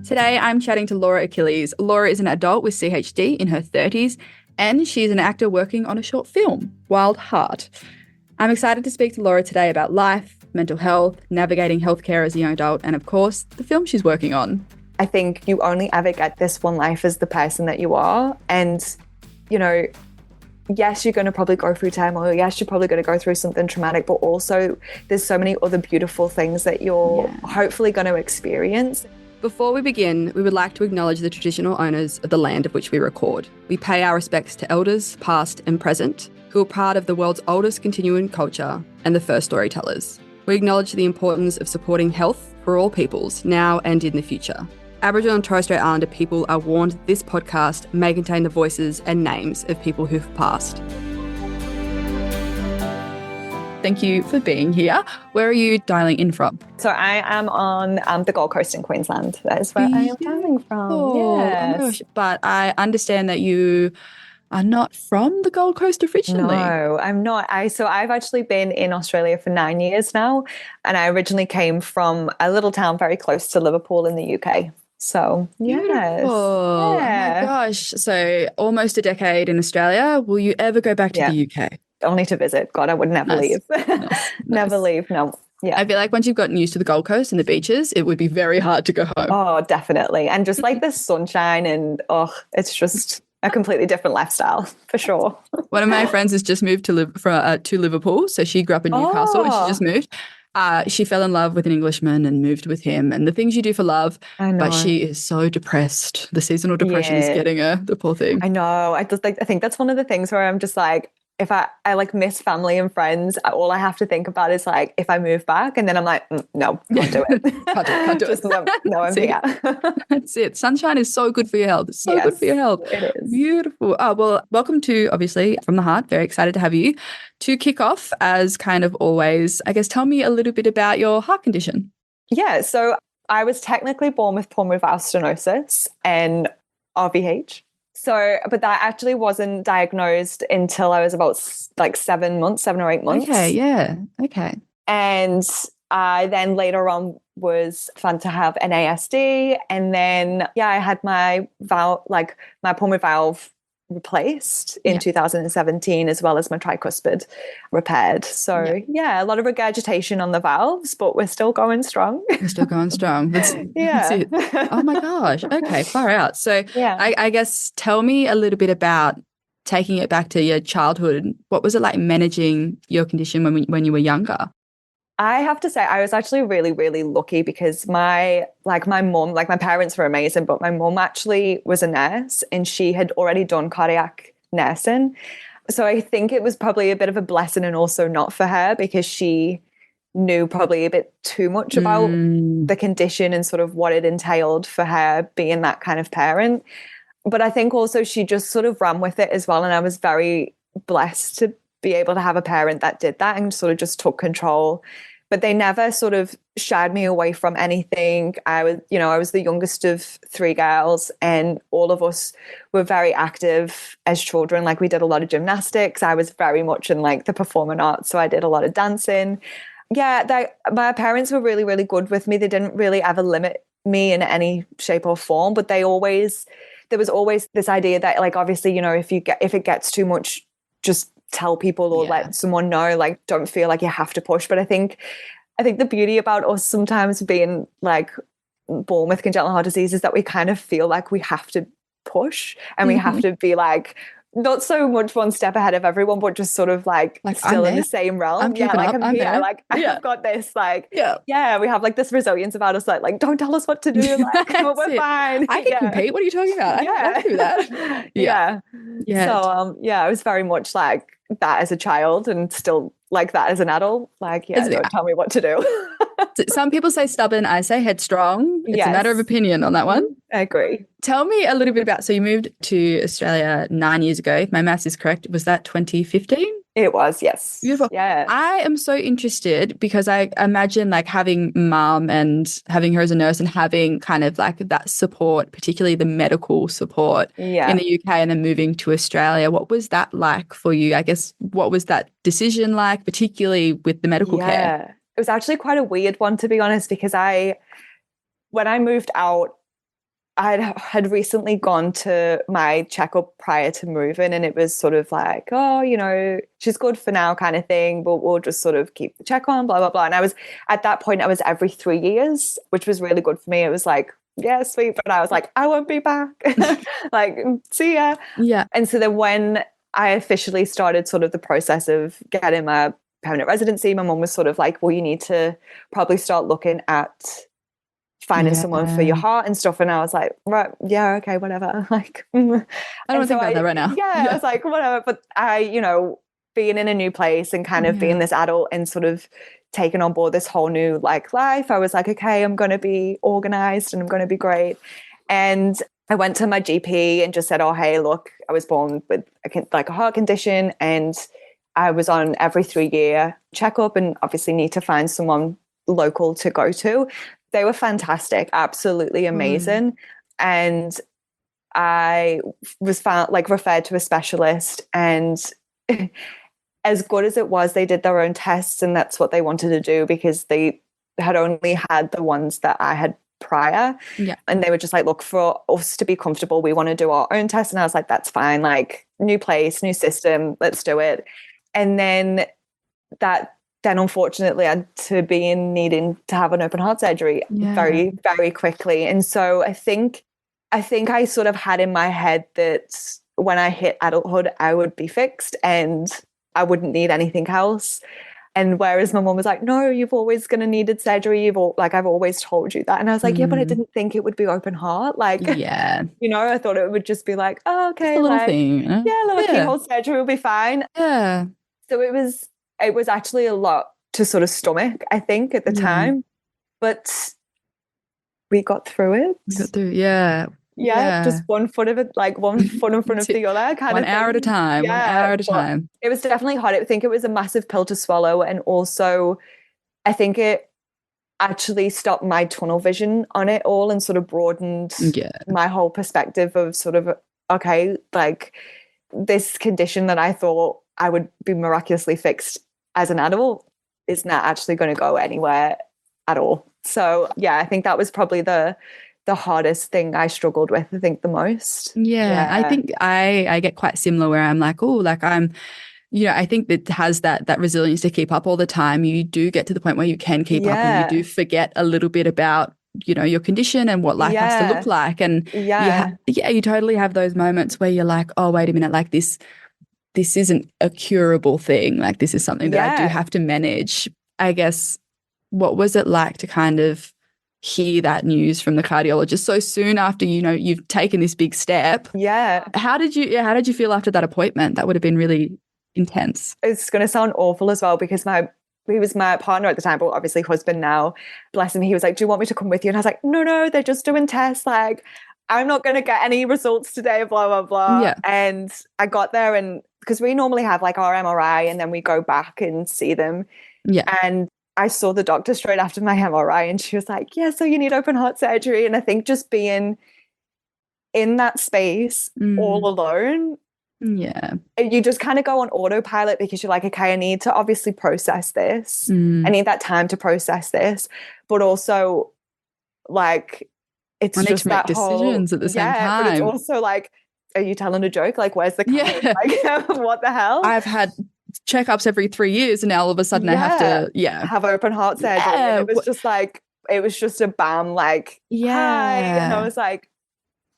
Today, I'm chatting to Laura Achilles. Laura is an adult with CHD in her 30s, and she's an actor working on a short film, Wild Heart. I'm excited to speak to Laura today about life, mental health, navigating healthcare as a young adult, and of course, the film she's working on. I think you only ever get this one life as the person that you are. And, you know, yes, you're going to probably go through turmoil. Yes, you're probably going to go through something traumatic, but also there's so many other beautiful things that you're hopefully going to experience. Before we begin, we would like to acknowledge the traditional owners of the land of which we record. We pay our respects to elders, past and present, who are part of the world's oldest continuing culture and the first storytellers. We acknowledge the importance of supporting health for all peoples, now and in the future. Aboriginal and Torres Strait Islander people are warned that this podcast may contain the voices and names of people who've passed. Thank you for being here. Where are you dialing in from? So I am on the Gold Coast in Queensland. That is where I am dialing from. Yes. Oh my gosh. But I understand that you are not from the Gold Coast originally. No, I'm not. So I've actually been in Australia for 9 years now, and I originally came from a little town very close to Liverpool in the UK. So, yes. Beautiful. Oh my gosh. So almost a decade in Australia. Will you ever go back to the UK? Only to visit. God, I would never leave. Never leave. No. Yeah. I feel like once you've gotten used to the Gold Coast and the beaches, it would be very hard to go home. Oh, definitely. And just like the sunshine and it's just a completely different lifestyle for sure. One of my friends has just moved to Liverpool. So she grew up in Newcastle and she just moved. She fell in love with an Englishman and moved with him, and the things you do for love. But she is so depressed. The seasonal depression is getting her, the poor thing. I know. I think that's one of the things where I'm just like, if I like miss family and friends, all I have to think about is like, if I move back, and then I'm like, no, can't do it. can't do it. No, I'm here. That's it. Sunshine is so good for your health. It's so good for your health. It is. Beautiful. Oh, well, welcome to, obviously, From the Heart. Very excited to have you. To kick off, as kind of always, I guess, tell me a little bit about your heart condition. Yeah, so I was technically born with pulmonary valve stenosis and RVH. So, but that actually wasn't diagnosed until I was about 7 or 8 months. Okay, yeah, okay. And I then later on was found to have an ASD, and then I had my pulmonary valve replaced in 2017, as well as my tricuspid repaired. So a lot of regurgitation on the valves, but we're still going strong. We're still going strong. That's it. Oh my gosh. Okay, far out. So I guess tell me a little bit about taking it back to your childhood. What was it like managing your condition when you were younger? I have to say I was actually really, really lucky because my mum, my parents were amazing, but my mum actually was a nurse and she had already done cardiac nursing. So I think it was probably a bit of a blessing and also not for her, because she knew probably a bit too much about the condition and sort of what it entailed for her being that kind of parent. But I think also she just sort of ran with it as well. And I was very blessed to be able to have a parent that did that and sort of just took control. But they never sort of shied me away from anything. I was the youngest of 3 girls, and all of us were very active as children. Like, we did a lot of gymnastics. I was very much in like the performing arts, so I did a lot of dancing. Yeah, my parents were really, really good with me. They didn't really ever limit me in any shape or form, but there was always this idea that, like, obviously, if it gets too much, just tell people or let someone know, like, don't feel like you have to push. But I think the beauty about us sometimes being like born with congenital heart disease is that we kind of feel like we have to push and we have to be like, not so much one step ahead of everyone, but just sort of like still in the same realm. I'm keeping up. I'm here. Like, I've got this. Like, we have like this resilience about us. Like, don't tell us what to do. Like, we're fine. I can compete. What are you talking about? I can do that. Yeah. So, I was very much like that as a child and still like that as an adult. Like, don't tell me what to do. Some people say stubborn. I say headstrong. It's a matter of opinion on that one. I agree. Tell me a little bit about, so you moved to Australia 9 years ago. If my maths is correct, was that 2015? It was, yes. Beautiful. Yeah. I am so interested because I imagine like having mum and having her as a nurse and having kind of like that support, particularly the medical support in the UK, and then moving to Australia. What was that like for you? I guess, what was that decision like, particularly with the medical care? It was actually quite a weird one, to be honest, because when I moved out, I had recently gone to my checkup prior to moving, and it was sort of like, oh, you know, she's good for now kind of thing, but we'll just sort of keep the check on, blah, blah, blah. And I was, at that point, I was every 3 years, which was really good for me. It was like, yeah, sweet. But I was like, I won't be back. Like, see ya. Yeah. And so then when I officially started sort of the process of getting my permanent residency, my mum was sort of like, well, you need to probably start looking at finding someone for your heart and stuff. And I was like, right, yeah, okay, whatever. Like, I don't want to think about that right now. Yeah, I was like, whatever. But I, you know, being in a new place and kind of being this adult and sort of taking on board this whole new like life, I was like, okay, I'm going to be organized and I'm going to be great. And I went to my GP and just said, oh, hey, look, I was born with like a heart condition, and I was on every 3-year checkup and obviously need to find someone local to go to. They were fantastic, absolutely amazing. And I was referred to a specialist, and as good as it was, they did their own tests, and that's what they wanted to do because they had only had the ones that I had prior. Yeah. And they were just like, look, for us to be comfortable, we want to do our own tests. And I was like, that's fine. Like, new place, new system, let's do it. And then unfortunately I had to be needing to have an open heart surgery very, very quickly. And so I think I sort of had in my head that when I hit adulthood, I would be fixed and I wouldn't need anything else. And whereas my mom was like, no, you've always going to needed surgery. I've always told you that. And I was like, yeah, but I didn't think it would be open heart. Like, you know, I thought it would just be like, oh, okay. Just a little thing. You know? Yeah, little keyhole surgery will be fine. Yeah. So it was actually a lot to sort of stomach, I think, at the time. But we got through it. Yeah, just one foot of it, like one foot in front of the other, kind of 1 hour at a time. Yeah, 1 hour at a time. It was definitely hard. I think it was a massive pill to swallow, and also I think it actually stopped my tunnel vision on it all and sort of broadened my whole perspective of sort of, okay, like this condition that I thought I would be miraculously fixed as an adult is not actually going to go anywhere at all. So yeah, I think that was probably the hardest thing I struggled with, I think, the most. Yeah. I think I get quite similar where I'm like, oh, like I'm, you know, I think that has that resilience to keep up all the time. You do get to the point where you can keep up and you do forget a little bit about, you know, your condition and what life has to look like. And you totally have those moments where you're like, oh, wait a minute, like this isn't a curable thing. Like this is something that I do have to manage. I guess, what was it like to kind of hear that news from the cardiologist so soon after, you know, you've taken this big step? Yeah. How did you feel after that appointment? That would have been really intense. It's going to sound awful as well because he was my partner at the time, but obviously husband now. Bless him. He was like, do you want me to come with you? And I was like, no, they're just doing tests. Like, I'm not going to get any results today, blah, blah, blah. Yeah. And I got there, and because we normally have like our MRI and then we go back and see them. Yeah. And I saw the doctor straight after my MRI, and she was like, yeah, so you need open heart surgery. And I think just being in that space all alone, you just kind of go on autopilot because you're like, okay, I need to obviously process this. I need that time to process this. But also, like, it's just that decisions at the same time. But it's also like, are you telling a joke? Like, where's the camera? Like, what the hell? I've had checkups every 3 years, and now all of a sudden I have to have open heart surgery. And it was just like, it was just a bam, like, hi. And I was like,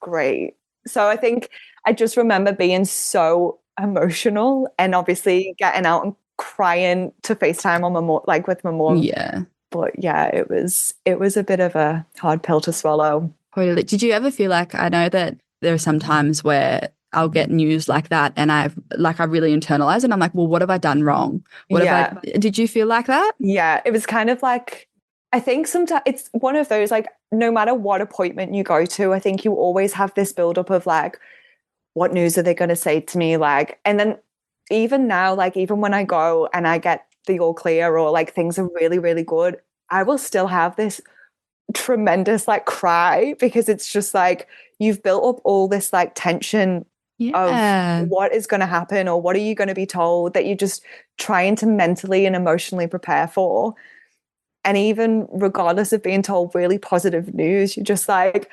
great. So I think I just remember being so emotional and obviously getting out and crying to FaceTime on with my mom. Yeah. But yeah, it was a bit of a hard pill to swallow. Totally. Did you ever feel like, I know that there are some times where I'll get news like that and I really internalize it, and I'm like, well, what have I done wrong? Did you feel like that? Yeah, it was kind of like, I think sometimes it's one of those, like, no matter what appointment you go to, I think you always have this buildup of like, what news are they going to say to me? Like, and then even now, like, even when I go and I get the all clear or like things are really, really good, I will still have this tremendous like cry because it's just like, you've built up all this like tension of what is going to happen or what are you going to be told that you're just trying to mentally and emotionally prepare for. And even regardless of being told really positive news, you're just like,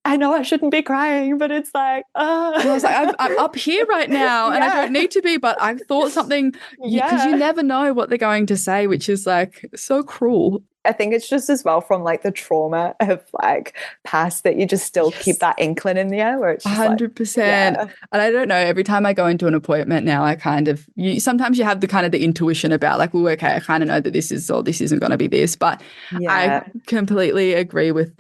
I know I shouldn't be crying, but it's like, I was like, I'm up here right now and I don't need to be, but I thought something, because you never know what they're going to say, which is like so cruel. I think it's just as well from like the trauma of like past that you just still keep that inkling in the air where it's just 100%. And I don't know, every time I go into an appointment now, I kind of, sometimes you have the kind of the intuition about like, well, okay, I kind of know that this is, or this isn't going to be this, but I completely agree with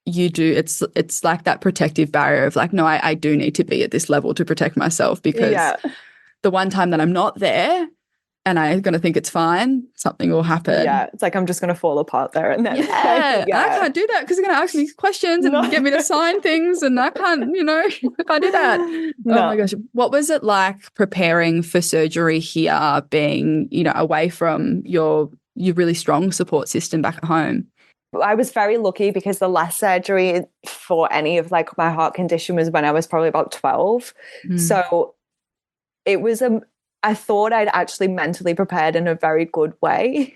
you do. It's like that protective barrier of like, no, I do need to be at this level to protect myself, because the one time that I'm not there, and I'm going to think it's fine, something will happen. Yeah, it's like I'm just going to fall apart there and then. And I can't do that because they're going to ask me questions and get me to sign things, and I can't, I can't do that. No. Oh my gosh. What was it like preparing for surgery here, being, away from your really strong support system back at home? I was very lucky because the last surgery for any of like my heart condition was when I was probably about 12. So it was I thought I'd actually mentally prepared in a very good way.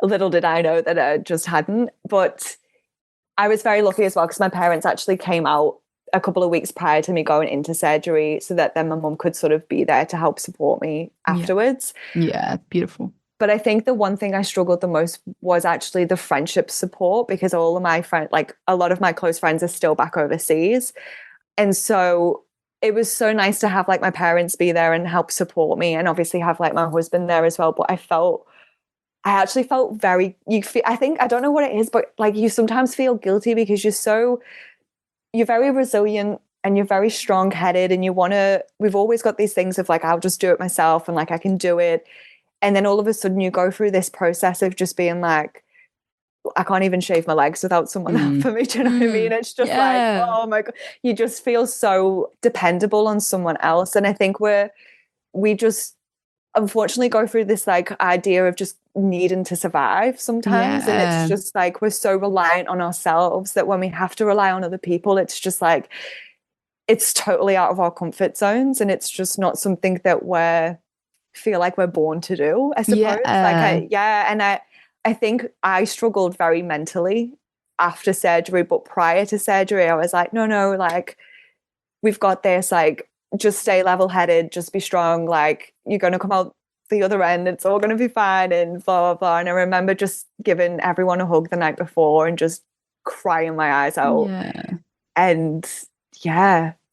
Little did I know that I just hadn't. But I was very lucky as well because my parents actually came out a couple of weeks prior to me going into surgery so that then my mum could sort of be there to help support me afterwards. Yeah, beautiful. But I think the one thing I struggled the most was actually the friendship support, because all of my friends, like a lot of my close friends are still back overseas. And so it was so nice to have like my parents be there and help support me, and obviously have like my husband there as well. But I actually felt very, I don't know what it is, but like you sometimes feel guilty because you're very resilient and you're very strong headed, and we've always got these things of like, I'll just do it myself and like, I can do it. And then all of a sudden you go through this process of just being like, I can't even shave my legs without someone out for me. Do you know what I mean? It's just like, oh my God, you just feel so dependable on someone else. And I think we just unfortunately go through this like idea of just needing to survive sometimes. And it's just like, we're so reliant on ourselves that when we have to rely on other people, it's just like, it's totally out of our comfort zones. And it's just not something that feel like we're born to do, I suppose. And I think I struggled very mentally after surgery, but prior to surgery, I was like, no, like, we've got this, like, just stay level-headed, just be strong, like, you're going to come out the other end, it's all going to be fine, and blah, blah, blah. And I remember just giving everyone a hug the night before and just crying my eyes out. And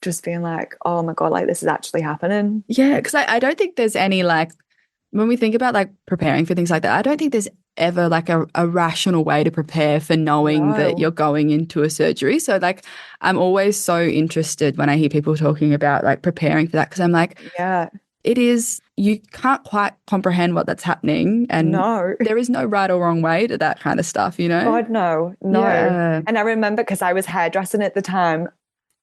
just being like, oh my God, like, this is actually happening. Yeah, because I don't think there's any, like, when we think about like preparing for things like that, I don't think there's ever like a rational way to prepare for knowing that you're going into a surgery. So like, I'm always so interested when I hear people talking about like preparing for that, because I'm like, it is, you can't quite comprehend what that's happening, and there is no right or wrong way to that kind of stuff, God, no. Yeah. And I remember, because I was hairdressing at the time,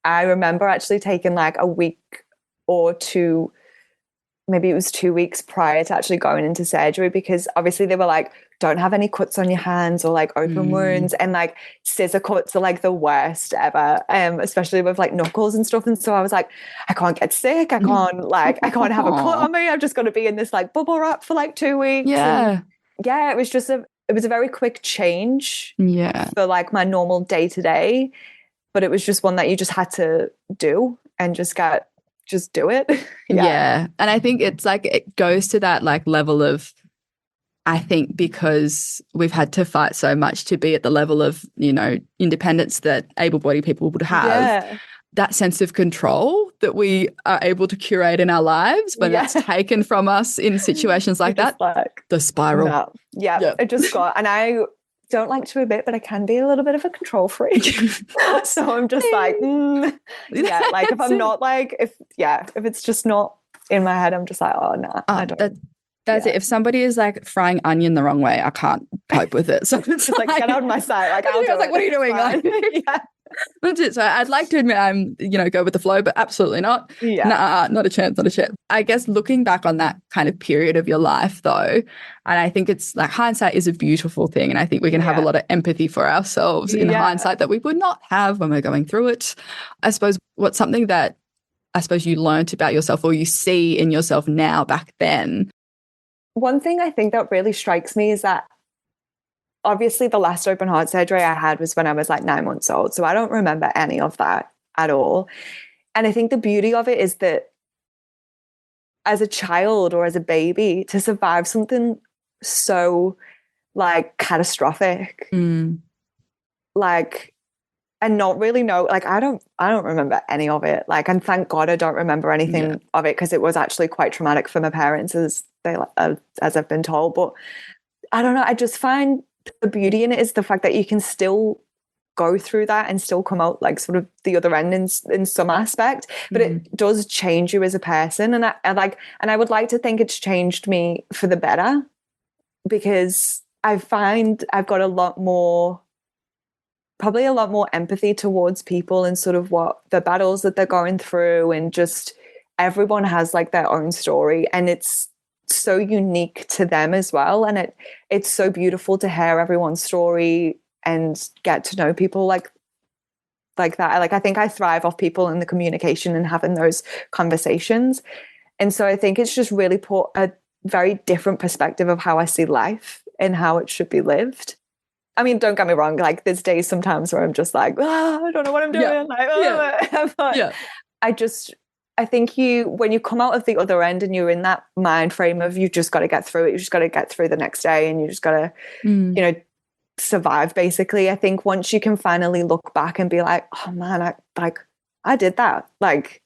I remember actually taking like a week or two, maybe it was 2 weeks prior to actually going into surgery, because obviously they were like, don't have any cuts on your hands or like open wounds, and like scissor cuts are like the worst ever, especially with like knuckles and stuff. And so I was like, I can't get sick, I can't have a cut on me, I've just got to be in this like bubble wrap for like 2 weeks. It was just it was a very quick change for like my normal day-to-day, but it was just one that you just had to do and just do it. And I think it's like, it goes to that like level of, I think because we've had to fight so much to be at the level of, independence that able-bodied people would have, that sense of control that we are able to curate in our lives, when that's taken from us in situations like that, like, the spiral. It just got, and I don't like to admit, but I can be a little bit of a control freak. So I'm just like, like if I'm not like, if it's just not in my head, I'm just like, oh no, I don't. That's it. If somebody is like frying onion the wrong way, I can't cope with it. So it's like, get out of my sight. Like, I was like, what are you doing? That's it. So I'd like to admit I'm, go with the flow, but absolutely not. Not a chance, not a chance. I guess looking back on that kind of period of your life though, and I think it's like, hindsight is a beautiful thing. And I think we can have a lot of empathy for ourselves in hindsight that we would not have when we're going through it. I suppose what's something that you learned about yourself, or you see in yourself now back then? One thing I think that really strikes me is that obviously the last open heart surgery I had was when I was like 9 months old. So I don't remember any of that at all. And I think the beauty of it is that as a child or as a baby, to survive something so like catastrophic, like, and not really know, like I don't remember any of it. Like, and thank God I don't remember anything of it, because it was actually quite traumatic for my parents, as I've been told. But I don't know, I just find the beauty in it is the fact that you can still go through that and still come out like sort of the other end in some aspect, but it does change you as a person. And I would like to think it's changed me for the better, because I find I've got probably a lot more empathy towards people and sort of what the battles that they're going through, and just everyone has like their own story, and it's so unique to them as well. And it's so beautiful to hear everyone's story and get to know people like that. Like, I think I thrive off people in the communication and having those conversations. And so I think it's just really put a very different perspective of how I see life and how it should be lived. I mean, don't get me wrong, like there's days sometimes where I'm just like, I don't know what I'm doing. Yeah. Like, oh. But I think when you come out of the other end and you're in that mind frame of you just got to get through it, you just got to get through the next day, and you just got to, you know, survive basically. I think once you can finally look back and be like, oh man, I did that. Like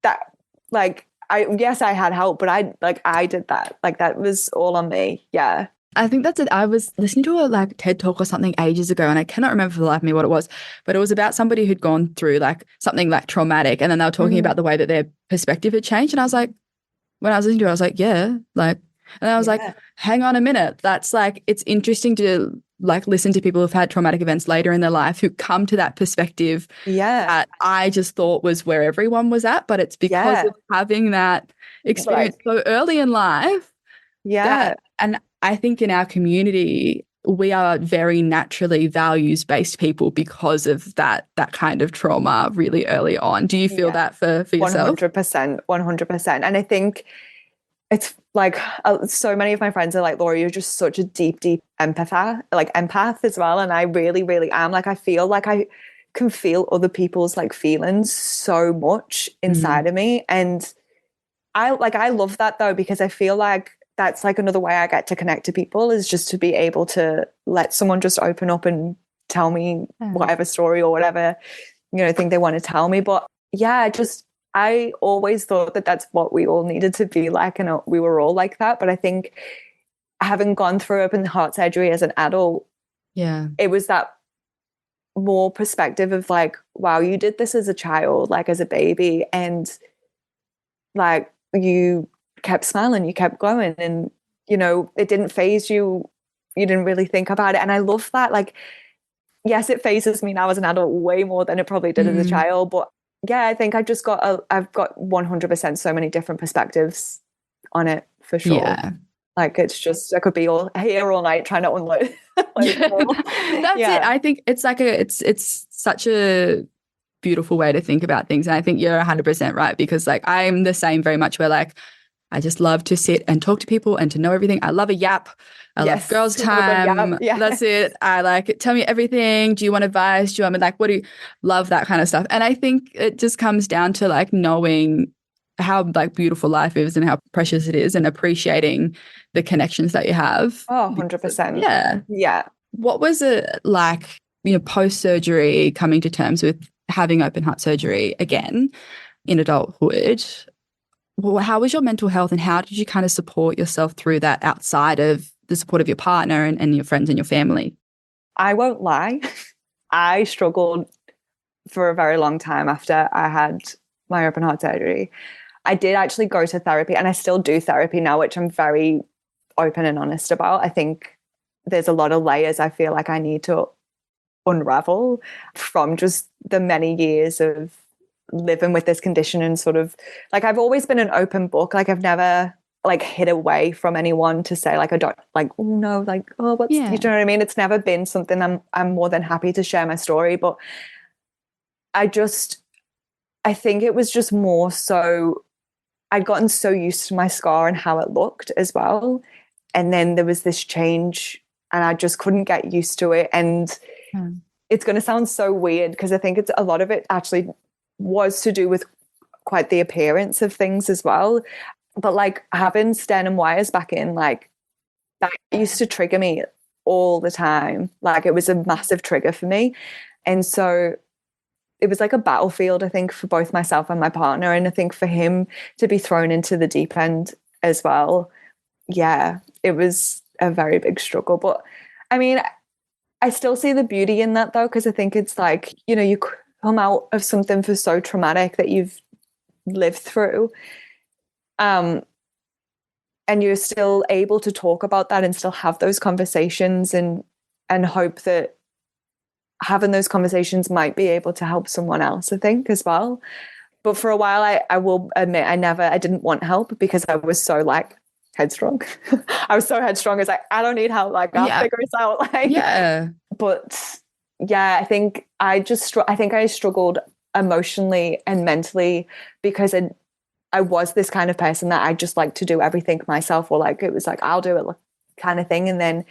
that, like yes, I had help, but I did that. Like that was all on me. Yeah. I think that's it. I was listening to a like TED talk or something ages ago, and I cannot remember for the life of me what it was, but it was about somebody who'd gone through like something like traumatic, and then they were talking about the way that their perspective had changed. And I was like, when I was listening to it, I was like, yeah, like, and I was like, hang on a minute. That's like, it's interesting to like listen to people who've had traumatic events later in their life who come to that perspective that I just thought was where everyone was at, but it's because of having that experience so early in life. And I think in our community, we are very naturally values-based people because of that kind of trauma really early on. Do you feel that for yourself? 100%. And I think it's like so many of my friends are like, Laura, you're just such a deep empath as well. And I really, really am. Like, I feel like I can feel other people's like feelings so much inside of me. And I love that though, because I feel like that's like another way I get to connect to people, is just to be able to let someone just open up and tell me whatever story or whatever, thing they want to tell me. But yeah, I always thought that that's what we all needed to be like, and we were all like that. But I think having gone through open heart surgery as an adult, it was that more perspective of like, wow, you did this as a child, like as a baby, and like you kept smiling, you kept going, and it didn't faze you. You didn't really think about it. And I love that. Like, yes, it phases me now as an adult way more than it probably did as a child. But yeah, I think I've got 100% so many different perspectives on it for sure. Yeah. Like, it's just, I could be here all night trying to unload. That's it. I think it's like it's such a beautiful way to think about things. And I think you're 100% right, because like I'm the same very much, where like I just love to sit and talk to people and to know everything. I love a yap. I love girls' time. That's it. I like it. Tell me everything. Do you want advice? Do you want me like, what do you love, that kind of stuff? And I think it just comes down to like knowing how like beautiful life is and how precious it is, and appreciating the connections that you have. Oh, 100%. Yeah. What was it like, post-surgery, coming to terms with having open heart surgery again in adulthood? Well, how was your mental health, and how did you kind of support yourself through that outside of the support of your partner and your friends and your family? I won't lie. I struggled for a very long time after I had my open heart surgery. I did actually go to therapy, and I still do therapy now, which I'm very open and honest about. I think there's a lot of layers I feel like I need to unravel from just the many years of living with this condition, and sort of like, I've always been an open book. Like, I've never like hid away from anyone to say like, I don't like, oh no, like, oh, what's, you know what I mean? It's never been something I'm more than happy to share my story. But I think it was just more so I'd gotten so used to my scar and how it looked as well. And then there was this change and I just couldn't get used to it. And it's going to sound so weird because I think it's a lot of it actually was to do with quite the appearance of things as well. But like having sternum wires back in, like that used to trigger me all the time. Like it was a massive trigger for me. And so it was like a battlefield, I think, for both myself and my partner. And I think for him to be thrown into the deep end as well, yeah, it was a very big struggle. But I mean, I still see the beauty in that though, because I think it's like, you know, you come out of something for so traumatic that you've lived through. And you're still able to talk about that and still have those conversations and hope that having those conversations might be able to help someone else, I think, as well. But for a while, I will admit I didn't want help because I was so like headstrong. I was so headstrong. It's like, I don't need help. Like, I'll figure this out. Like, yeah. But yeah, I think I struggled emotionally and mentally because I was this kind of person that I just like to do everything myself, or like it was like I'll do it kind of thing. And then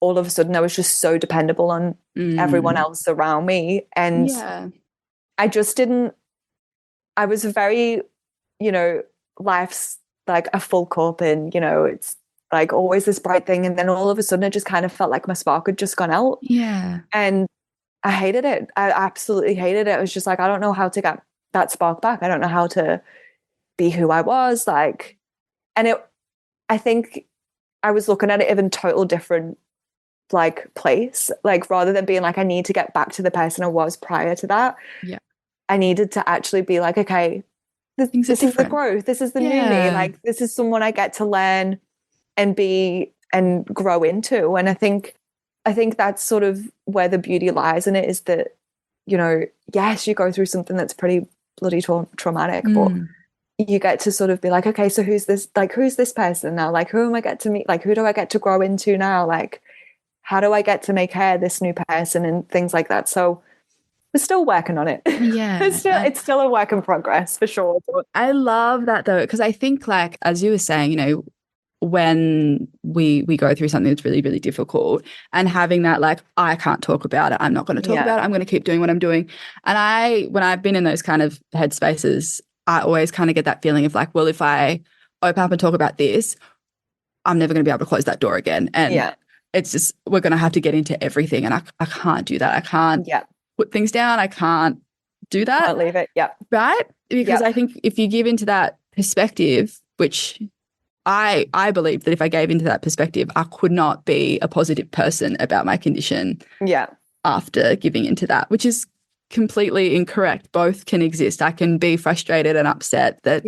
all of a sudden I was just so dependable on everyone else around me. And I just didn't, I was very, you know, life's like a full cup and, you know, it's like always this bright thing. And then all of a sudden it just kind of felt like my spark had just gone out. Yeah. And I hated it. I absolutely hated it. It was just like, I don't know how to get that spark back. I don't know how to be who I was. Like, and I think I was looking at it in a total different like place. Like rather than being like, I need to get back to the person I was prior to that. Yeah. I needed to actually be like, okay, this is the growth. This is the new me. Like this is someone I get to learn and be and grow into. And I think that's sort of where the beauty lies in it, is that, you know, yes, you go through something that's pretty bloody traumatic, but you get to sort of be like, okay, so who's this person now? Like, who am I get to meet? Like, who do I get to grow into now? Like, how do I get to make her this new person and things like that? So we're still working on it. Yeah. It's still a work in progress for sure. I love that though, because I think like, as you were saying, you know, when we go through something that's really, really difficult and having that, like, I can't talk about it. I'm not going to talk about it. I'm going to keep doing what I'm doing. And when I've been in those kind of headspaces, I always kind of get that feeling of like, well, if I open up and talk about this, I'm never going to be able to close that door again. And it's just, we're going to have to get into everything. And I can't do that. I can't put things down. I can't do that. Can't leave it. Yeah. Right? Because I think if you give into that perspective, which I believe that if I gave into that perspective, I could not be a positive person about my condition after giving into that, which is completely incorrect. Both can exist. I can be frustrated and upset that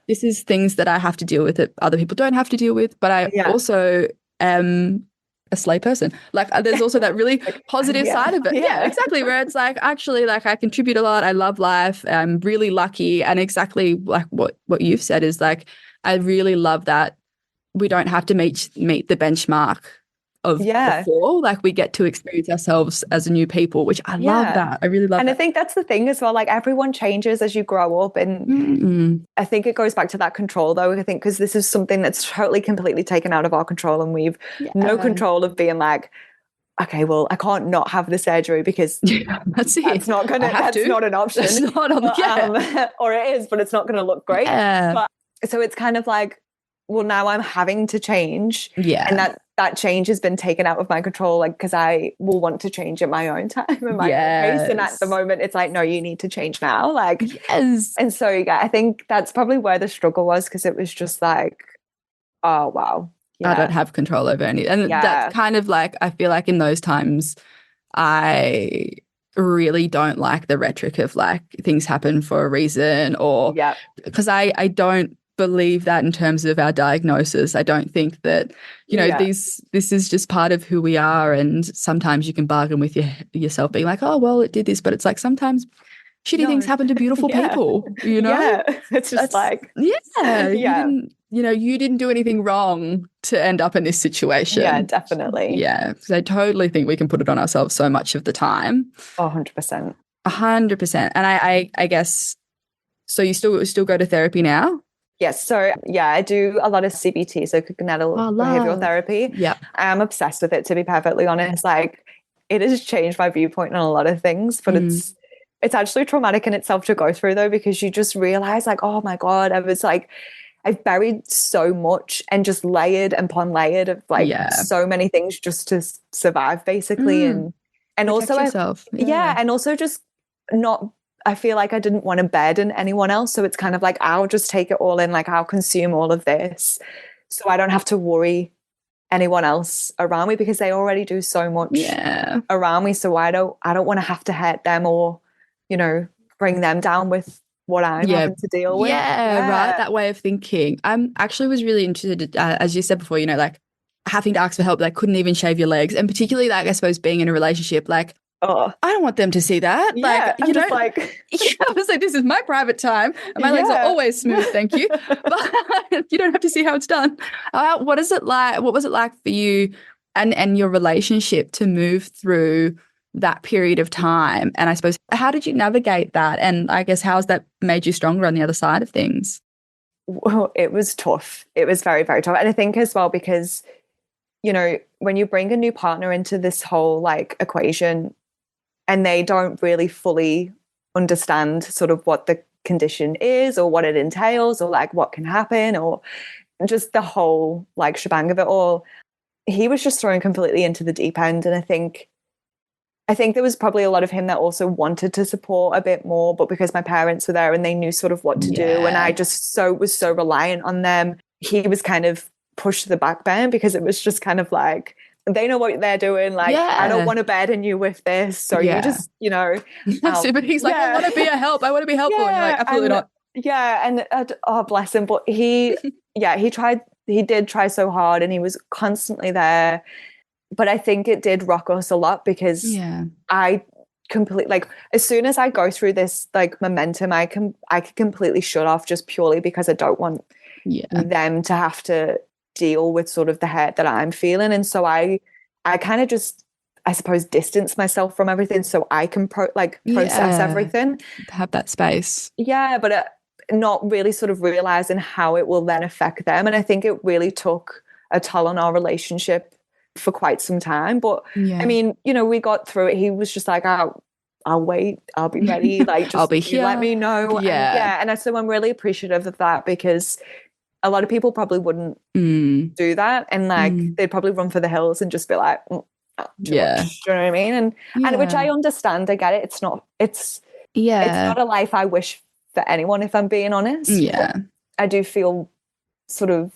this is things that I have to deal with that other people don't have to deal with, but I also am a slay person. Like there's also that really positive side of it. Yeah, exactly. Where it's like, actually, like I contribute a lot. I love life. I'm really lucky. And exactly like what you've said is like, I really love that we don't have to meet the benchmark of before. Like we get to experience ourselves as a new people, which I love that. I really love and that. I think that's the thing as well. Like everyone changes as you grow up. And I think it goes back to that control though. I think because this is something that's totally, completely taken out of our control, and we've no control of being like, okay, well, I can't not have the surgery because that's not an option. It's not or it is, but it's not going to look great. But, so it's kind of like, well, now I'm having to change. Yeah. And that change has been taken out of my control, like, because I will want to change at my own time and my own pace. And at the moment, it's like, no, you need to change now. Like, and so, I think that's probably where the struggle was, because it was just like, oh, wow. I don't have control over any. And that's kind of like, I feel like in those times, I really don't like the rhetoric of like things happen for a reason, or because I don't believe that in terms of our diagnosis. I don't think that, you know, this is just part of who we are. And sometimes you can bargain with yourself being like, oh, well, it did this. But it's like sometimes shitty things happen to beautiful people, you know? Yeah. It's just like, you didn't do anything wrong to end up in this situation. Yeah, definitely. Yeah. Because I totally think we can put it on ourselves so much of the time. 100%. 100%. And I guess, so you still go to therapy now? Yes. So yeah, I do a lot of CBT, so congenital Oh, behavioral love. therapy. Yep. I'm obsessed with it, to be perfectly honest. Like, it has changed my viewpoint on a lot of things, but it's actually traumatic in itself to go through though, because you just realize like, oh my God, I've buried so much and just layered upon layered of like Yeah. so many things just to survive basically. And Protect also yourself. yeah, and also just not, I feel like I didn't want to burden anyone else. So it's kind of like, I'll just take it all in, like I'll consume all of this. So I don't have to worry anyone else around me because they already do so much Yeah. around me. So I don't want to have to hurt them or, bring them down with what I'm Yeah. having to deal with. Yeah, right. Yeah. That way of thinking. I'm actually was really interested, as you said before, like having to ask for help, like couldn't even shave your legs. And particularly like, I suppose being in a relationship, like Oh, I don't want them to see that. Like, yeah. you I'm just don't, like, yeah, I was like, this is my private time. And my legs are yeah. always smooth, thank you. But you don't have to see how it's done. What is it like? What was it like for you and your relationship to move through that period of time? And I suppose, how did you navigate that? And I guess, how's that made you stronger on the other side of things? Well, it was tough. It was very, very tough. And I think as well, because, when you bring a new partner into this whole like equation and they don't really fully understand sort of what the condition is or what it entails or like what can happen or just the whole like shebang of it all, he was just thrown completely into the deep end. And I think there was probably a lot of him that also wanted to support a bit more, but because my parents were there and they knew sort of what to do, and I Yeah. just was so reliant on them, he was kind of pushed to the back burner because it was just kind of like, they know what they're doing. Like, I don't Yeah. want to burden you with this. So you Yeah. just, But he's like, I yeah, want to be a help. I want to be helpful. And you're like, yeah. absolutely not. And oh, bless him. But he did try so hard and he was constantly there, but I think it did rock us a lot because Yeah. I completely, like, as soon as I go through this like momentum, I can completely shut off just purely because I don't want Yeah. them to have to deal with sort of the hurt that I'm feeling. And so I kind of just, I suppose, distance myself from everything so I can process Yeah. everything. Have that space. Yeah, but not really sort of realizing how it will then affect them. And I think it really took a toll on our relationship for quite some time. But I Yeah. mean, we got through it. He was just like, I'll wait. I'll be ready. Like, I'll just be you let here. me know. And Yeah. yeah, and so I'm really appreciative of that because a lot of people probably wouldn't Mm. do that. And like, Mm. they'd probably run for the hills and just be like, too Yeah. much. Do you know what I mean? And which I Yeah. understand. I get it. It's Yeah. not a life I wish for anyone, if I'm being honest. But Yeah. I do feel sort of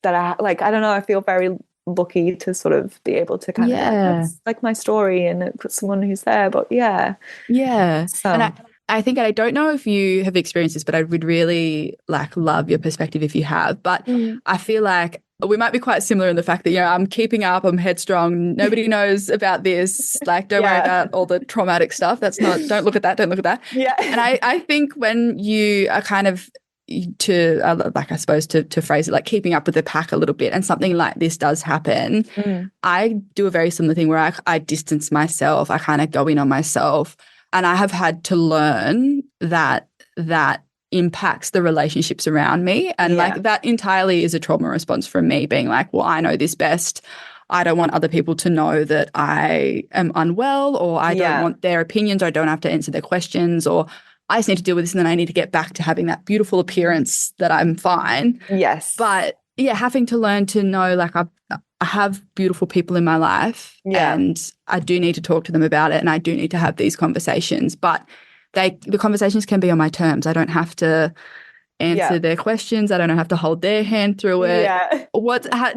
that I don't know, I feel very lucky to sort of be able to kind of be like, Yeah. that's like my story and it's someone who's there. But yeah. Yeah. And So I think I don't know if you have experienced this, but I would really like love your perspective if you have. But I feel like we might be quite similar in the fact that, I'm keeping up, I'm headstrong. Nobody knows about this. Like, don't worry yeah. about all the traumatic stuff. Don't look at that. Don't look at that. Yeah. And I think when you are kind of like, I suppose to phrase it, like keeping up with the pack a little bit, and something like this does happen, I do a very similar thing where I distance myself. I kind of go in on myself. And I have had to learn that impacts the relationships around me. And like that entirely is a trauma response from me being like, well, I know this best. I don't want other people to know that I am unwell, or I don't want their opinions, or I don't have to answer their questions, or I just need to deal with this and then I need to get back to having that beautiful appearance that I'm fine. Yes. But yeah, having to learn to know like I have beautiful people in my life and I do need to talk to them about it and I do need to have these conversations, but the conversations can be on my terms. I don't have to answer their questions. I don't have to hold their hand through it. Yeah.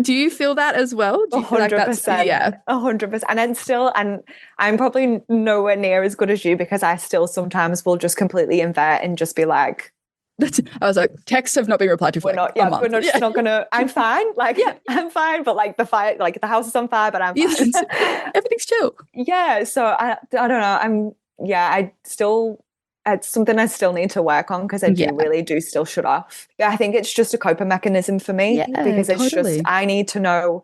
Do you feel that as well? Do you feel like that's 100%. And I'm probably nowhere near as good as you because I still sometimes will just completely invert and just be like, I was like, texts have not been replied to for a month. We're not just not gonna, I'm fine. Like, I'm fine. But like the fire, like the house is on fire, but I'm fine. Everything's chill. Yeah. So I don't know. It's something I still need to work on because I do still shut off. Yeah. I think it's just a coping mechanism for me because it's just, I need to know,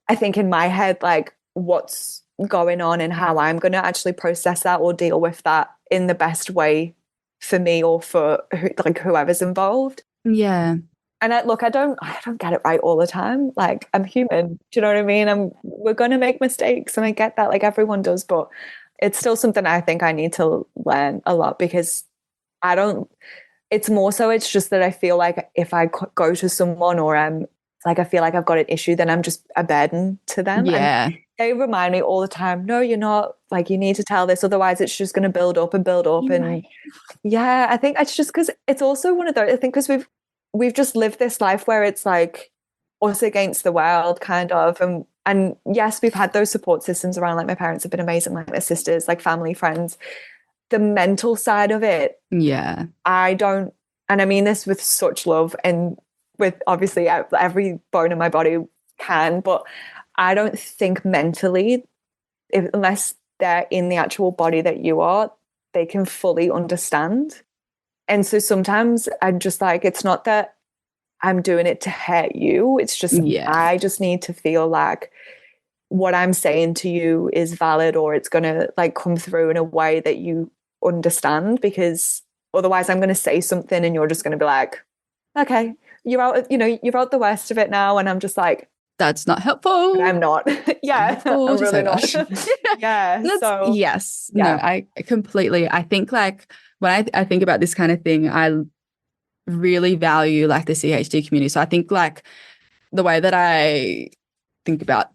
I think in my head, like what's going on and how I'm going to actually process that or deal with that in the best way for me or for whoever's involved. Yeah. And I don't get it right all the time. Like, I'm human. Do you know what I mean? We're gonna make mistakes, and I get that, like everyone does, but it's still something I think I need to learn a lot because I don't, it's more so it's just that I feel like if I go to someone or like I feel like I've got an issue, then I'm just a burden to them. And Yeah. they remind me all the time, no, you're not, like you need to tell this, otherwise it's just going to build up and build up. And yeah, I think it's just because it's also one of those, I think because we've just lived this life where it's like us against the world kind of. And yes, we've had those support systems around, like my parents have been amazing, like my sisters, like family, friends. The mental side of it, Yeah. I don't, and I mean this with such love and with obviously every bone in my body can, but I don't think mentally, unless they're in the actual body that you are, they can fully understand. And so sometimes I'm just like, it's not that I'm doing it to hurt you. It's just, Yeah. I just need to feel like what I'm saying to you is valid, or it's going to like come through in a way that you understand, because otherwise I'm going to say something and you're just going to be like, okay, you're out the worst of it now. And I'm just like, That's not helpful. I'm not. Yeah, Oh, I'm just really so not. gosh. Yeah. So, Yes. No, yeah. I completely, I think like when I think about this kind of thing, I really value like the CHD community. So I think like the way that I think about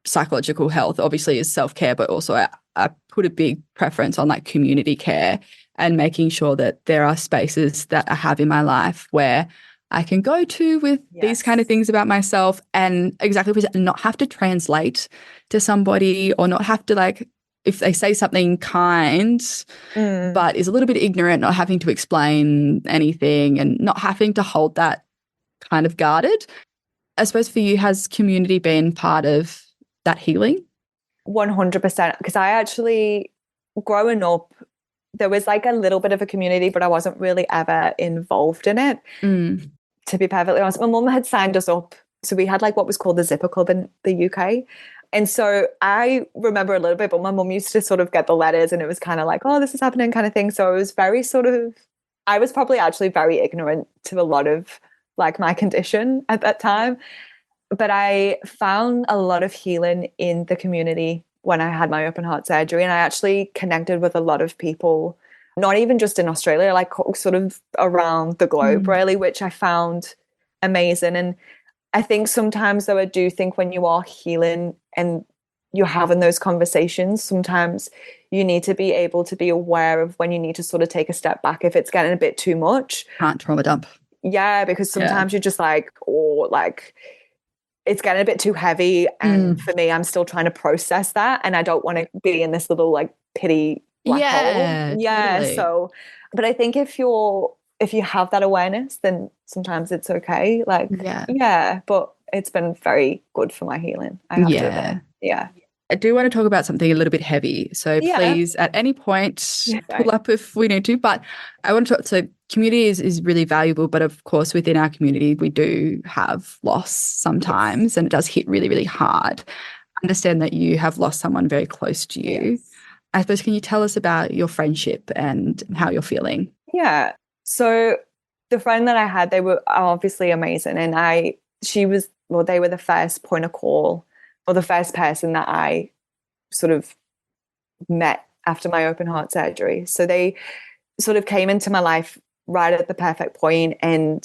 psychological health obviously is self-care, but also I put a big preference on like community care and making sure that there are spaces that I have in my life where I can go to with these kind of things about myself and exactly not have to translate to somebody or not have to like, if they say something kind, but is a little bit ignorant, not having to explain anything and not having to hold that kind of guarded. I suppose for you, has community been part of that healing? 100%. Because I actually, growing up, there was like a little bit of a community, but I wasn't really ever involved in it. Mm. To be perfectly honest, my mum had signed us up. So we had like what was called the Zipper Club in the UK. And so I remember a little bit, but my mum used to sort of get the letters and it was kind of like, oh, this is happening kind of thing. So it was very sort of, I was probably actually very ignorant to a lot of like my condition at that time. But I found a lot of healing in the community when I had my open heart surgery. And I actually connected with a lot of people, not even just in Australia, like sort of around the globe, really, which I found amazing. And I think sometimes, though, I do think when you are healing and you're having those conversations, sometimes you need to be able to be aware of when you need to sort of take a step back if it's getting a bit too much. Can't trauma dump. Yeah, because sometimes you're just like, or like, it's getting a bit too heavy. And for me, I'm still trying to process that. And I don't want to be in this little like pity black hole. Yeah. Totally. So, but I think if you have that awareness, then sometimes it's okay. Like, yeah, but it's been very good for my healing, I have to admit. Yeah. I do want to talk about something a little bit heavy. So please, at any point, pull up if we need to. But I want to talk, so community is really valuable. But of course, within our community, we do have loss sometimes and it does hit really, really hard. I understand that you have lost someone very close to you. Yes. I suppose, can you tell us about your friendship and how you're feeling? Yeah. So the friend that I had, they were obviously amazing. And they were the first point of call, or the first person that I sort of met after my open heart surgery. So they sort of came into my life right at the perfect point and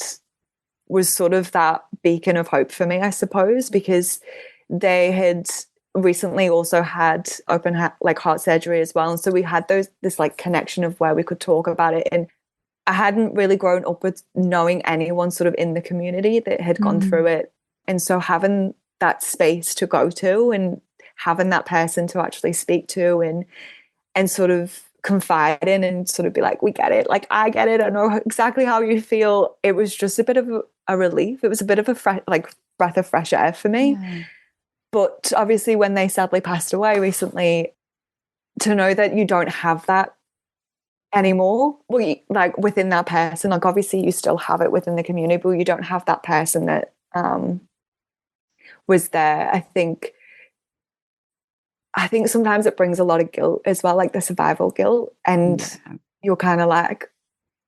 was sort of that beacon of hope for me, I suppose, because they had recently also had heart surgery as well. And so we had this like connection of where we could talk about it. And I hadn't really grown up with knowing anyone sort of in the community that had gone through it. And so having that space to go to and having that person to actually speak to and sort of confide in and sort of be like, we get it. Like, I get it. I know exactly how you feel. It was just a bit of a relief. It was a bit of a breath of fresh air for me. Yeah. But obviously when they sadly passed away recently, to know that you don't have that anymore, well, like within that person, like obviously you still have it within the community, but you don't have that person that was there. I think sometimes it brings a lot of guilt as well, like the survival guilt, and you're kind of like,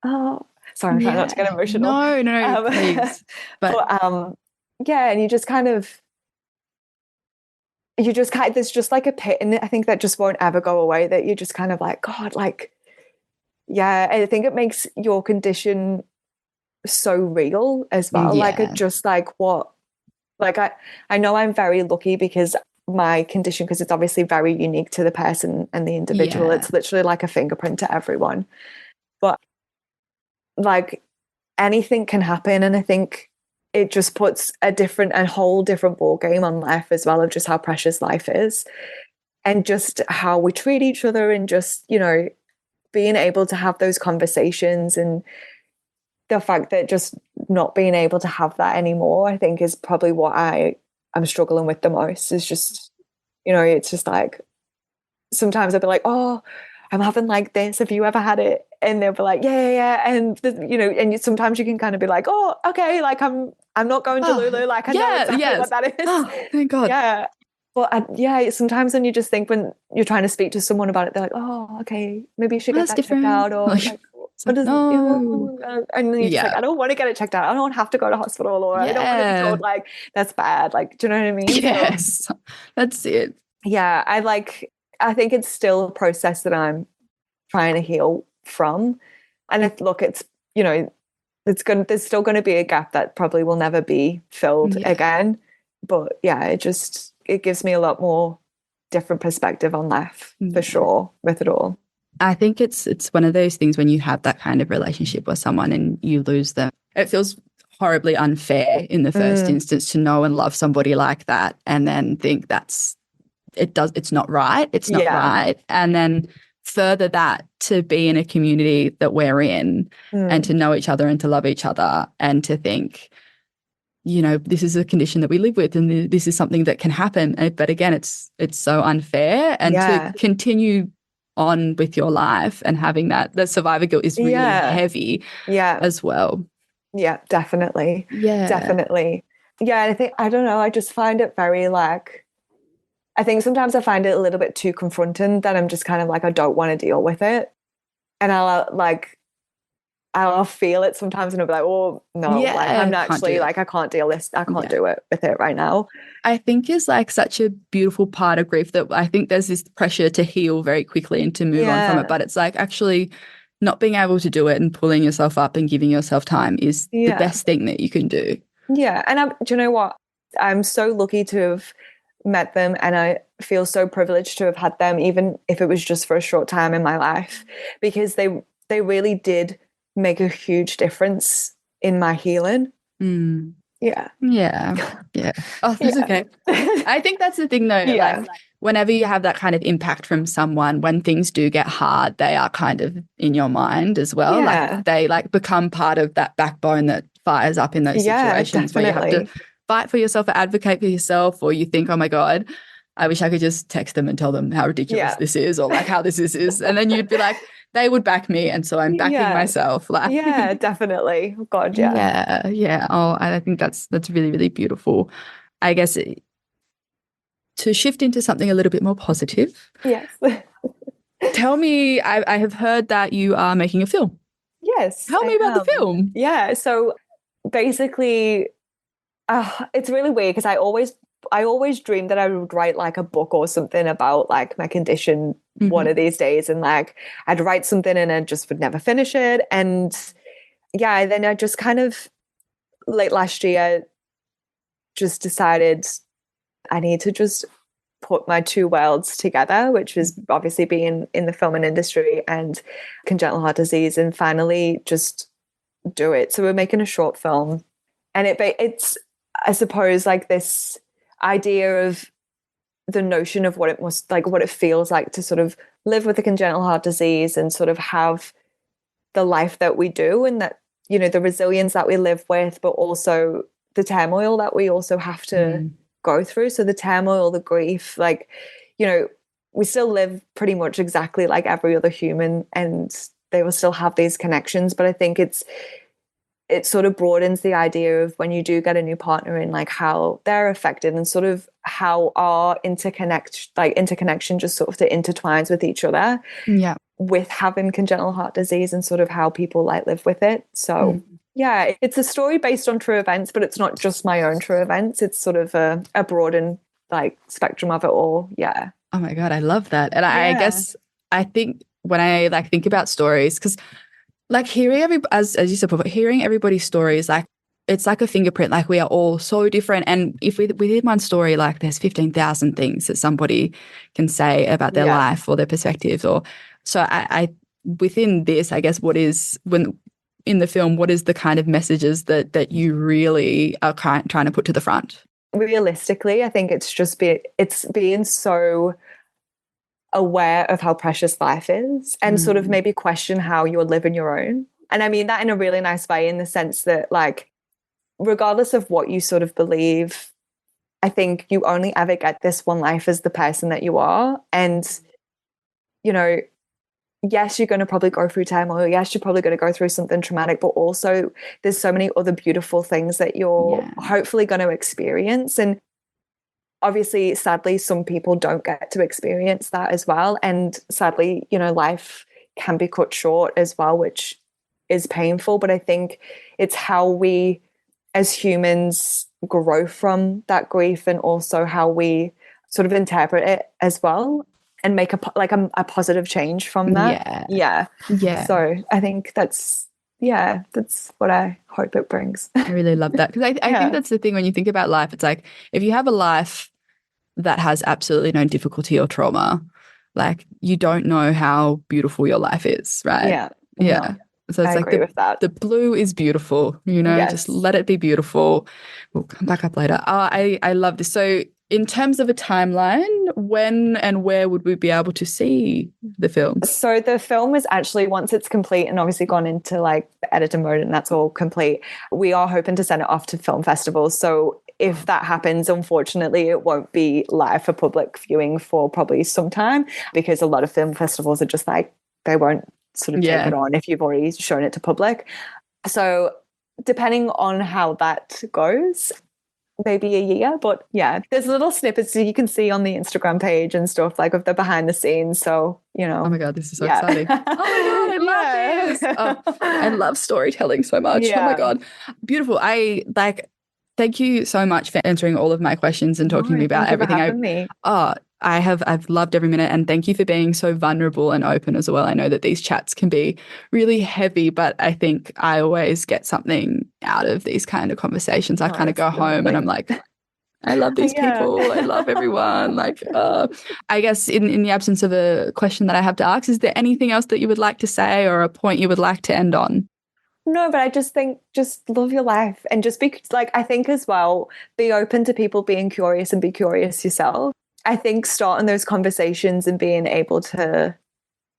oh, Sorry, I'm trying not to get emotional. No, please. But yeah, and you just kind of, there's just like a pit in it, I think, that just won't ever go away, that you're just kind of like, God, like, yeah, I think it makes your condition so real as well. Like, it just like what, like, I know I'm very lucky because my condition, because it's obviously very unique to the person and the individual. Yeah. It's literally like a fingerprint to everyone. But like, anything can happen, and I think it just puts a whole different ball game on life as well, of just how precious life is, and just how we treat each other, and just, you know, being able to have those conversations. And the fact that just not being able to have that anymore, I think, is probably what I'm struggling with the most. Is just, you know, it's just like, sometimes I'll be like, oh, I'm having like this, have you ever had it? And they'll be like, yeah. And you know, and sometimes you can kind of be like, oh, okay, like I'm not going to Lulu, like I know exactly what that is. Oh, thank God. Yeah. But yeah, sometimes when you just think, when you're trying to speak to someone about it, they're like, oh, okay, maybe you should get that checked out, or like, what does, no. you know, and then you're just like, I don't want to get it checked out. I don't have to go to hospital, or I don't want to be told like that's bad. Like, do you know what I mean? Yes, so, that's it. Yeah, I think it's still a process that I'm trying to heal from. And look, it's, you know, there's still going to be a gap that probably will never be filled again. But yeah, it gives me a lot more different perspective on life, for sure, with it all. I think it's one of those things when you have that kind of relationship with someone and you lose them. It feels horribly unfair in the first instance to know and love somebody like that, and then think it's not right. It's not right. And then further that to be in a community that we're in and to know each other and to love each other and to think, you know, this is a condition that we live with and this is something that can happen. But again, it's so unfair. And to continue on with your life and having that survivor guilt is really heavy as well. Yeah, definitely. Yeah. Definitely. Yeah, I think, I don't know, I just find it very like, I think sometimes I find it a little bit too confronting, that I'm just kind of like, I don't want to deal with it. And I'll feel it sometimes and I'll be like, oh no, like I'm actually like, I can't deal this. I can't do it with it right now. I think is like such a beautiful part of grief, that I think there's this pressure to heal very quickly and to move on from it. But it's like actually not being able to do it and pulling yourself up and giving yourself time is the best thing that you can do. Yeah. And do you know what? I'm so lucky to have met them, and I feel so privileged to have had them, even if it was just for a short time in my life, because they really did make a huge difference in my healing. Yeah. Oh, that's okay. I think that's the thing though, like whenever you have that kind of impact from someone, when things do get hard, they are kind of in your mind as well. Like they like become part of that backbone that fires up in those situations where you have to fight for yourself or advocate for yourself, or you think, oh my God, I wish I could just text them and tell them how ridiculous this is, or like how this is. And then you'd be like, they would back me, and so I'm backing myself. Like, yeah, definitely. Oh God, yeah. Oh, I think that's really, really beautiful. I guess to shift into something a little bit more positive. Yes. Tell me, I have heard that you are making a film. Yes. Tell me about the film. Yeah. So basically, it's really weird because I always dreamed that I would write like a book or something about like my condition one of these days, and like I'd write something and I just would never finish it. And then I just kind of late last year just decided I need to just put my two worlds together, which was obviously being in the film industry and congenital heart disease, and finally just do it. So we're making a short film, and it's I suppose like this idea of the notion of what it must like, what it feels like to sort of live with a congenital heart disease and sort of have the life that we do, and that, you know, the resilience that we live with, but also the turmoil that we also have to go through. So the turmoil, the grief, like, you know, we still live pretty much exactly like every other human, and they will still have these connections. But I think it sort of broadens the idea of when you do get a new partner in, like how they're affected and sort of how our interconnection just sort of intertwines with each other. Yeah. with having congenital heart disease and sort of how people like live with it. So yeah, it's a story based on true events, but it's not just my own true events. It's sort of a broadened like spectrum of it all. Yeah. Oh my God, I love that. And I guess I think when I like think about stories, because like hearing as you said before, hearing everybody's stories, like it's like a fingerprint, like we are all so different. And if within one story, like there's 15,000 things that somebody can say about their life or their perspectives. Or so I within this, I guess, what is when in the film, what is the kind of messages that you really are trying to put to the front? Realistically, I think it's just being so aware of how precious life is and sort of maybe question how you're living your own. And I mean that in a really nice way, in the sense that like, regardless of what you sort of believe, I think you only ever get this one life as the person that you are. And, you know, yes, you're going to probably go through turmoil. Yes, you're probably going to go through something traumatic, but also there's so many other beautiful things that you're hopefully going to experience. And obviously, sadly, some people don't get to experience that as well. And sadly, you know, life can be cut short as well, which is painful. But I think it's how we as humans grow from that grief, and also how we sort of interpret it as well and make a positive change from that. Yeah. So I think that's what I hope it brings. I really love that, because I think that's the thing when you think about life. It's like if you have a life that has absolutely no difficulty or trauma, like you don't know how beautiful your life is, right? Yeah. So it's I agree with that. The blue is beautiful, you know, just let it be beautiful. We'll come back up later. I love this. So in terms of a timeline, when and where would we be able to see the film? So the film is actually, once it's complete and obviously gone into like the editor mode and that's all complete, we are hoping to send it off to film festivals. So if that happens, unfortunately, it won't be live for public viewing for probably some time, because a lot of film festivals are just like, they won't sort of take it on if you've already shown it to public. So depending on how that goes, maybe a year. But yeah, there's little snippets that you can see on the Instagram page and stuff like of the behind the scenes. So, you know. Oh my God, this is so exciting. Oh my God, I love this. Oh, I love storytelling so much. Oh my God. Beautiful. Thank you so much for answering all of my questions and talking to me about everything. I've loved every minute, and thank you for being so vulnerable and open as well. I know that these chats can be really heavy, but I think I always get something out of these kind of conversations. I kind of go home and I'm like, I love these people. I love everyone. I guess in the absence of a question that I have to ask, is there anything else that you would like to say or a point you would like to end on? No, but I just think just live your life and just be like, I think as well, be open to people being curious and be curious yourself. I think starting those conversations and being able to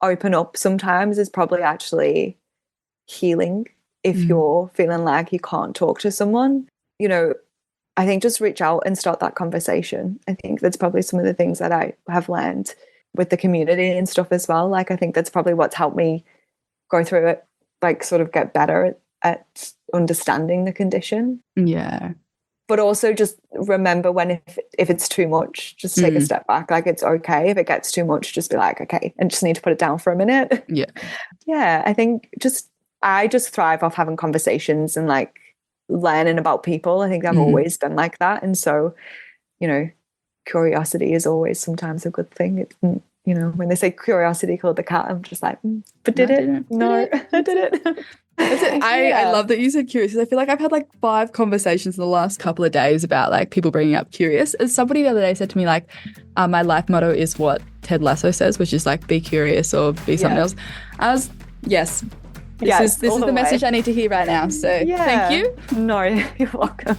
open up sometimes is probably actually healing if you're feeling like you can't talk to someone. You know, I think just reach out and start that conversation. I think that's probably some of the things that I have learned with the community and stuff as well. Like, I think that's probably what's helped me go through it, like sort of get better at understanding the condition. Yeah. But also just remember when if it's too much, just take a step back. Like, it's okay. If it gets too much, just be like, okay, and just need to put it down for a minute. Yeah. Yeah. I think I just thrive off having conversations and like learning about people. I think I've always been like that. And so, you know, curiosity is always sometimes a good thing. It, you know, when they say curiosity killed the cat, I'm just like, but did it? No, I did it. I love that you said curious, because I feel like I've had like 5 conversations in the last couple of days about like people bringing up curious. As somebody the other day said to me, like, my life motto is what Ted Lasso says, which is like, be curious or be something else. I was, this is the message I need to hear right now. So thank you. No, you're welcome.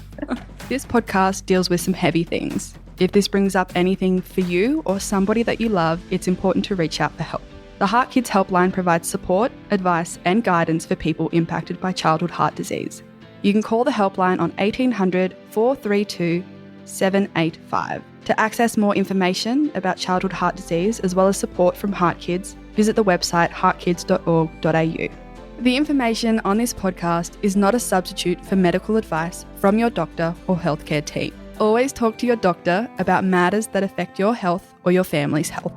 This podcast deals with some heavy things. If this brings up anything for you or somebody that you love, it's important to reach out for help. The Heart Kids Helpline provides support, advice and guidance for people impacted by childhood heart disease. You can call the helpline on 1800 432 785. To access more information about childhood heart disease as well as support from Heart Kids, visit the website heartkids.org.au. The information on this podcast is not a substitute for medical advice from your doctor or healthcare team. Always talk to your doctor about matters that affect your health or your family's health.